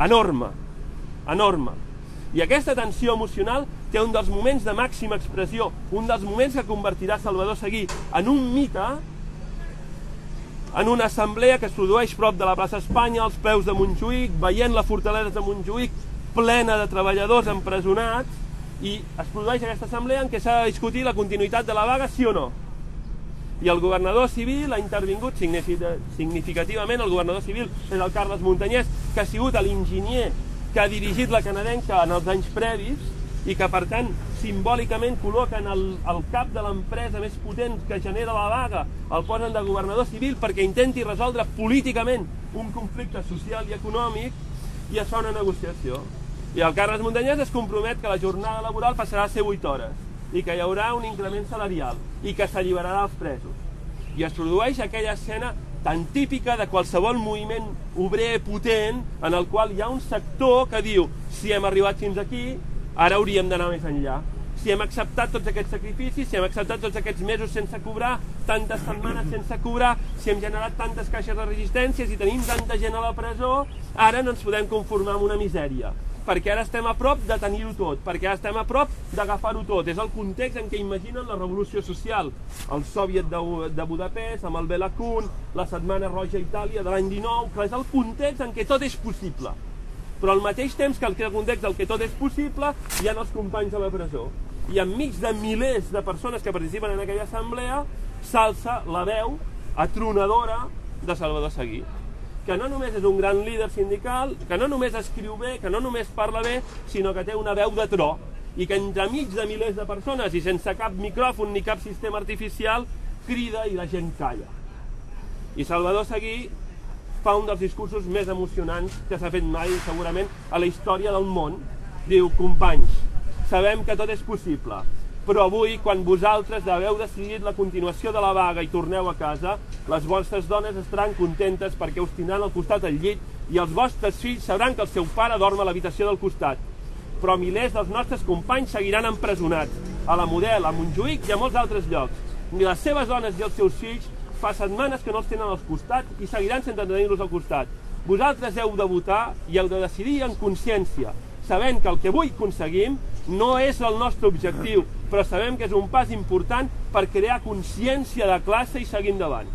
enorme, enorme. I aquesta tensió emocional té un dels moments de màxima expressió, un dels moments que convertirà Salvador Seguí en un mite, en una assemblea que es produeix prop de la plaça Espanya, als peus de Montjuïc, veient la fortalesa de Montjuïc plena de treballadors empresonats, i es produeix aquesta assemblea en què s'ha de discutir la continuïtat de la vaga, sí o no. I el governador civil ha intervingut significativament. El governador civil és el Carles Montañés, que ha sigut l'enginyer que ha dirigit la canadenca en els anys previs i que, per tant, simbòlicament col·loquen el cap de l'empresa més potent que genera la vaga, el posen de governador civil perquè intenti resoldre políticament un conflicte social i econòmic, i es fa una negociació. I el Carles Montañés es compromet que la jornada laboral passarà a ser 8 hores i que hi haurà un increment salarial i que s'alliberarà els presos. I es produeix aquella escena tan típica de qualsevol moviment obrer potent en el qual hi ha un sector que diu: si hem arribat fins aquí, ara hauríem d'anar més enllà. Si hem acceptat tots aquests sacrificis, si hem acceptat tots aquests mesos sense cobrar, tantes setmanes sense cobrar, si hem generat tantes caixes de resistència, si tenim tanta gent a la presó, ara no ens podem conformar amb una misèria, perquè ara estem a prop de tenir-ho tot, perquè ara estem a prop d'agafar-ho tot. És el context en què imaginen la revolució social. El Soviet de Budapest, amb el Bela Kun, la Setmana Roja a Itàlia de l'any 19, que és el context en què tot és possible. Però al mateix temps que el context en què tot és possible, hi ha els companys a la presó. I enmig de milers de persones que participen en aquella assemblea, s'alça la veu atronadora de Salvador Seguí, que no només és un gran líder sindical, que no només escriu bé, que no només parla bé, sinó que té una veu de tro, i que entremig de milers de persones i sense cap micròfon ni cap sistema artificial crida i la gent calla. I Salvador Seguí fa un dels discursos més emocionants que s'ha fet mai, segurament, a la història del món. Diu: companys, sabem que tot és possible, però avui, quan vosaltres haveu decidit la continuació de la vaga i torneu a casa, les vostres dones estaran contentes perquè us tindran al costat al llit i els vostres fills sabran que el seu pare dorm a l'habitació del costat. Però milers dels nostres companys seguiran empresonats, a la Model, a Montjuïc i a molts altres llocs. I les seves dones i els seus fills fa setmanes que no els tenen als costats i seguiran sense tenir-los al costat. Vosaltres heu de votar i heu de decidir en consciència, sabent que el que avui aconseguim no és el nostre objectiu, però sabem que és un pas important per crear consciència de classe i seguir endavant.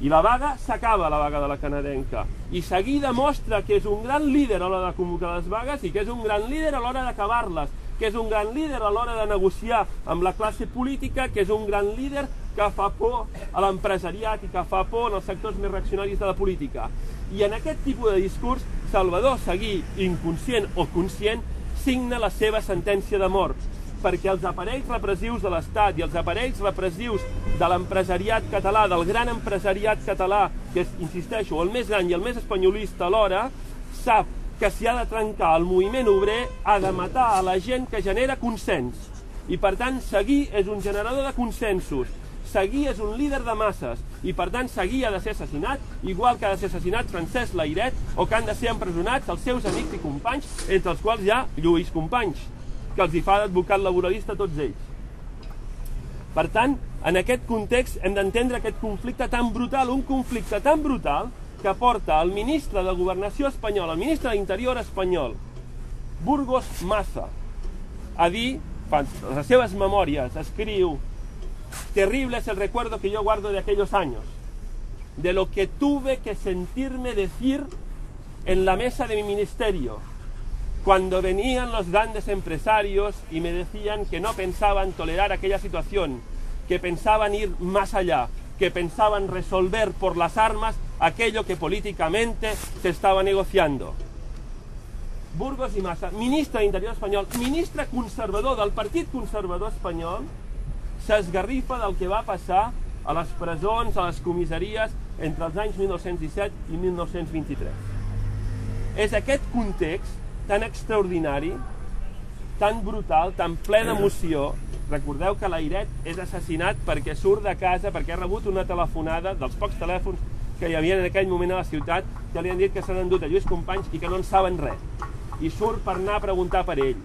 I la vaga s'acaba, la vaga de la canadenca, i Seguí demostra que és un gran líder a l'hora de convocar les vagues i que és un gran líder a l'hora d'acabar-les, que és un gran líder a l'hora de negociar amb la classe política, que és un gran líder que fa por a l'empresariat i que fa por en els sectors més reaccionaris de la política. I en aquest tipus de discurs, Salvador Seguí, inconscient o conscient, signa la seva sentència de mort, perquè els aparells repressius de l'Estat i els aparells repressius de l'empresariat català, del gran empresariat català, que és, insisteixo, el més gran i el més espanyolista alhora, sap que si ha de trencar el moviment obrer, ha de matar a la gent que genera consens. I per tant, Seguí és un generador de consensos. Seguí és un líder de masses i per tant Seguí ha de ser assassinat, igual que ha de ser assassinat Francesc Layret o que han de ser empresonats els seus amics i companys, entre els quals hi ha Lluís Companys, que els hi fa d'advocat laboralista a tots ells. Per tant, en aquest context hem d'entendre aquest conflicte tan brutal, un conflicte tan brutal que porta el ministre de Governació espanyol, el ministre d'Interior espanyol, Burgos Maza, a dir, en les seves memòries, escriu: terrible es el recuerdo que yo guardo de aquellos años, de lo que tuve que sentirme decir en la mesa de mi ministerio, cuando venían los grandes empresarios y me decían que no pensaban tolerar aquella situación, que pensaban ir más allá, que pensaban resolver por las armas aquello que políticamente se estaba negociando. Burgos i Maza, ministre d'Interior espanyol, ministre conservador del Partit Conservador espanyol, s'esgarrifa del que va passar a les presons, a les comissaries, entre els anys 1917 i 1923. És aquest context tan extraordinari, tan brutal, tan ple d'emoció. Recordeu que Layret és assassinat perquè surt de casa, perquè ha rebut una telefonada dels pocs telèfons que hi havia en aquell moment a la ciutat, que li han dit que s'han endut a Lluís Companys i que no en saben res. I surt per anar a preguntar per ell.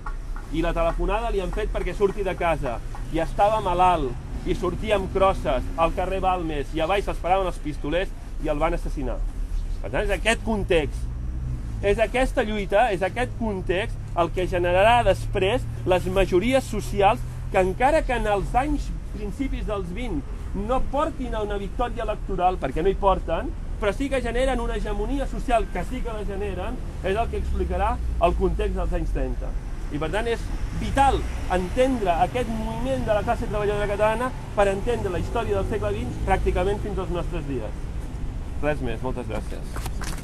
I la telefonada li han fet perquè surti de casa. I estava malalt, i sortia amb crosses al carrer Balmes, i a baix l'esperaven els pistolers i el van assassinar. Per tant, és aquest context és aquesta lluita, és aquest context el que generarà després les majories socials que encara que en els anys principis dels 20 no portin a una victòria electoral, perquè no hi porten, però sí que generen una hegemonia social que sí que la generen, és el que explicarà el context dels anys 30. I per tant és vital entendre aquest moviment de la classe treballadora catalana per entendre la història del segle XX pràcticament fins als nostres dies. Res més, moltes gràcies.